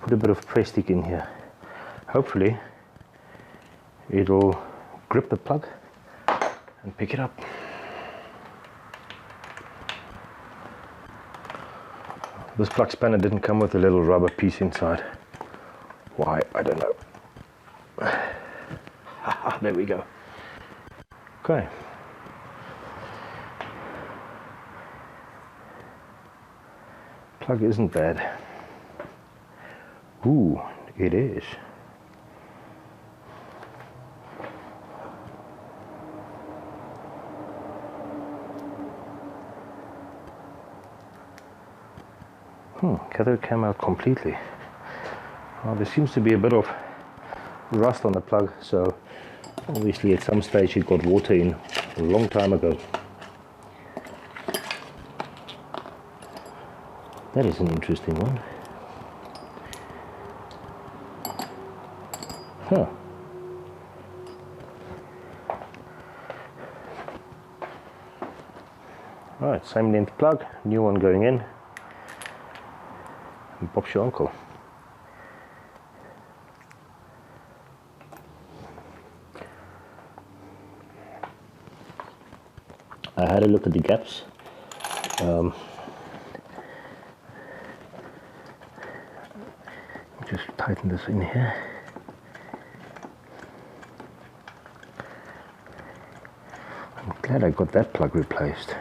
put a bit of press stick in here. Hopefully it'll grip the plug and pick it up. This plug spanner didn't come with a little rubber piece inside. Why? I don't know. There we go. Okay. Plug isn't bad. Ooh, it is. Cathode came out completely. Well, there seems to be a bit of rust on the plug, so obviously at some stage it got water in a long time ago. That is an interesting one. Huh. Alright, same length plug, new one going in. And Bob's your uncle. I had a look at the gaps. Just tighten this in here. I'm glad I got that plug replaced.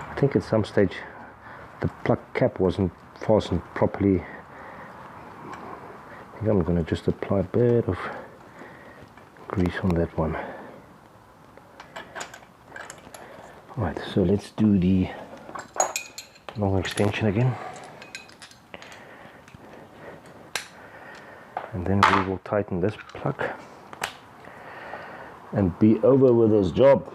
I think at some stage the plug cap wasn't fastened properly. I think I'm going to just apply a bit of grease on that one. Right, so let's do the long extension again, and then we will tighten this plug and be over with this job.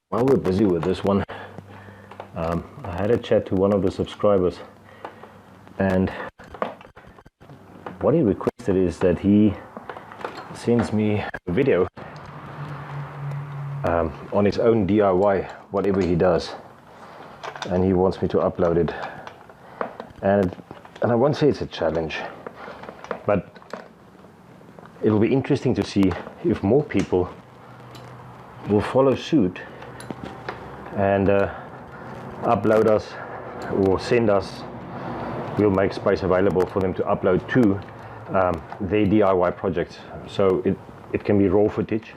While we're busy with this one, I had a chat to one of the subscribers, and what he requested is that he sends me a video on his own DIY, whatever he does, and he wants me to upload it. And I won't say it's a challenge, but it will be interesting to see if more people will follow suit and upload us or send us. We'll make space available for them to upload to their DIY projects, so it can be raw footage,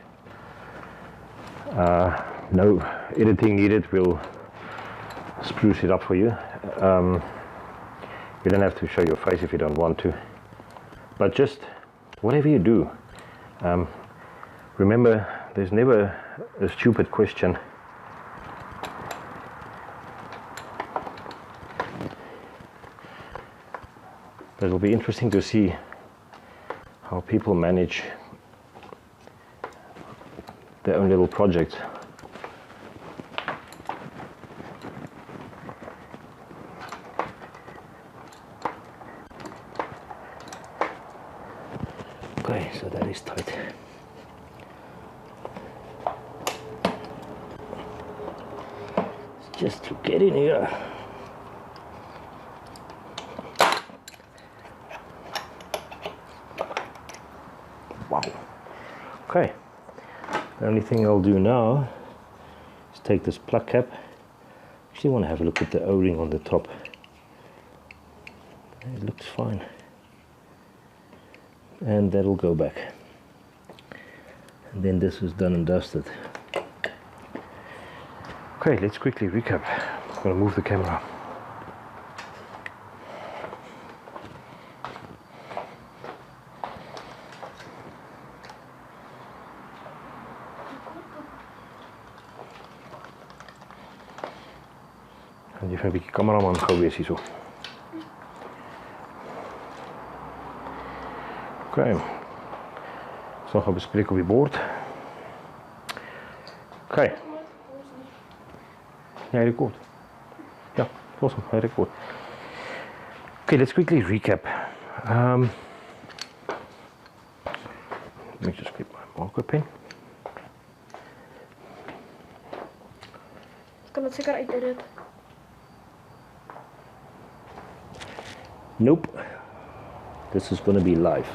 no editing needed. We'll spruce it up for you. You don't have to show your face if you don't want to, but just whatever you do, remember, there's never a stupid question. It will be interesting to see how people manage their own little projects. Okay, so that is tight. It's just to get in here. Wow. Okay, the only thing I'll do now is take this plug cap. Actually want to have a look at the O-ring on the top. It looks fine. And that'll go back. And then this is done and dusted. Okay, let's quickly recap. I'm going to move the camera. Gaan jy vir 'n bietjie kameraman gou wees hierso. Okay. Ons nog 'n bespreek op die bord. Okay. Ja, hy rekord. Ja, awesome, hy rekord. Okay, let's quickly recap. Let me just get my marker pen. Kan dit seker uitdruk? Nope. This is going to be live.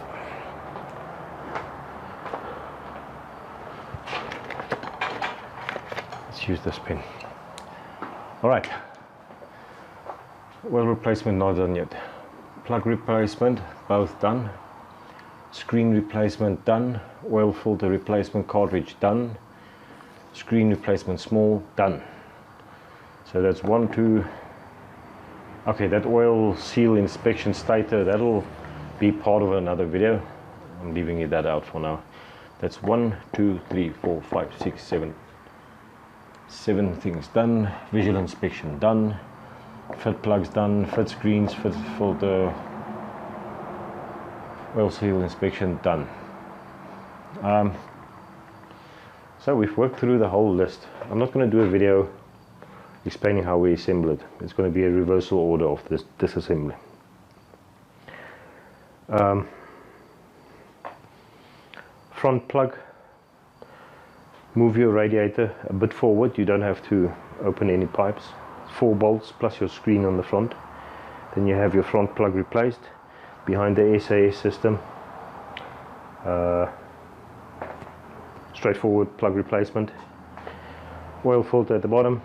Let's use this pen. All right. Oil replacement not done yet. Plug replacement both done. Screen replacement done. Oil filter replacement cartridge done. Screen replacement small done. So that's 1, 2. Okay, that oil seal inspection stator, that'll be part of another video. I'm leaving that out for now. That's 1, 2, 3, 4, 5, 6, 7. 7 things done. Visual inspection done. Fit plugs done. Fit screens, fit filter. Oil seal inspection done. So we've worked through the whole list. I'm not going to do a video explaining how we assemble it. It's going to be a reversal order of this disassembly. Front plug. Move your radiator a bit forward. You don't have to open any pipes. 4 bolts plus your screen on the front. Then you have your front plug replaced behind the SAS system. Straightforward plug replacement. Oil filter at the bottom.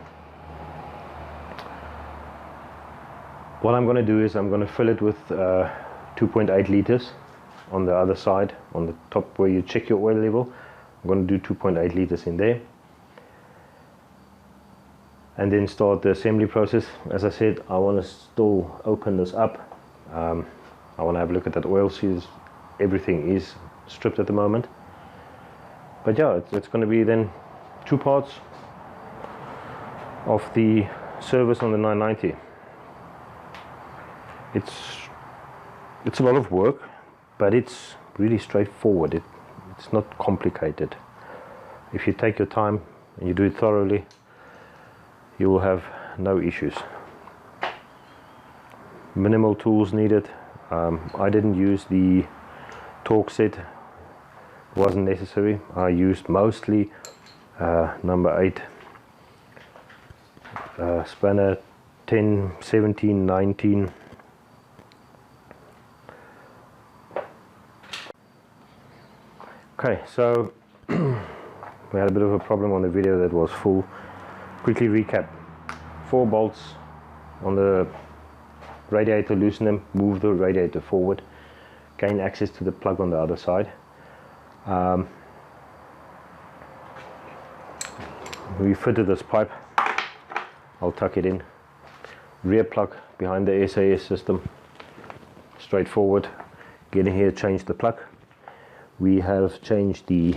What I'm going to do is I'm going to fill it with 2.8 liters on the other side, on the top where you check your oil level. I'm going to do 2.8 liters in there. And then start the assembly process. As I said, I want to still open this up. I want to have a look at that oil seals. Everything is stripped at the moment. But yeah, it's going to be then 2 parts of the service on the 990. It's a lot of work, but it's really straightforward. It's not complicated. If you take your time and you do it thoroughly, you will have no issues. Minimal tools needed. I didn't use the torque set. It wasn't necessary. I used mostly number 8 spanner, 10, 17, 19. Okay, so we had a bit of a problem on the video that was full. Quickly recap. 4 bolts on the radiator, loosen them, move the radiator forward, gain access to the plug on the other side. We fitted this pipe. I'll tuck it in. Rear plug behind the SAS system. Straightforward. Get in here, change the plug. We have changed the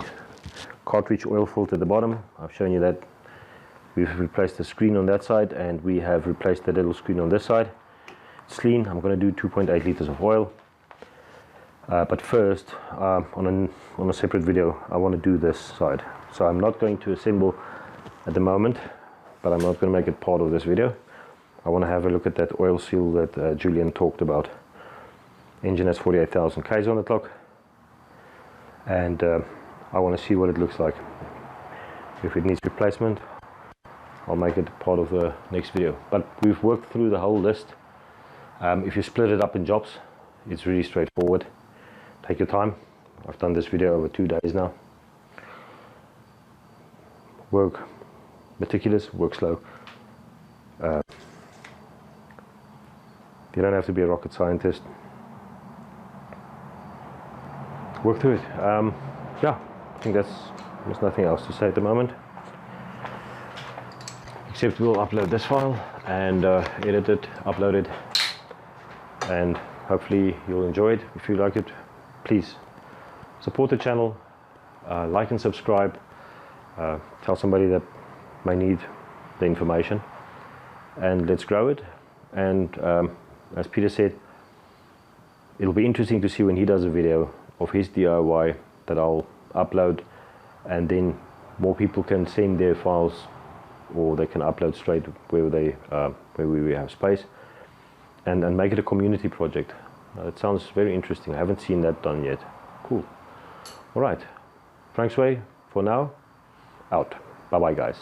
cartridge oil filter at the bottom. I've shown you that. We've replaced the screen on that side, and we have replaced the little screen on this side. It's clean. I'm going to do 2.8 liters of oil. But first, on a separate video, I want to do this side. So I'm not going to assemble at the moment, but I'm not going to make it part of this video. I want to have a look at that oil seal that Julian talked about. Engine has 48,000 Ks on the clock. And I want to see what it looks like. If it needs replacement, I'll make it part of the next video. But we've worked through the whole list. If you split it up in jobs, it's really straightforward. Take your time. I've done this video over 2 days now. Work meticulous, work slow. You don't have to be a rocket scientist. Work through it. Yeah, I think there's nothing else to say at the moment, except we'll upload this file and edit it, upload it, and hopefully you'll enjoy it. If you like it, please support the channel, like and subscribe, tell somebody that may need the information, and let's grow it. And as Peter said, it'll be interesting to see when he does a video of his DIY that I'll upload, and then more people can send their files, or they can upload straight where we have space, and make it a community project. It sounds very interesting. I haven't seen that done yet. Cool. All right, Frank's Way for now, out. Bye bye guys.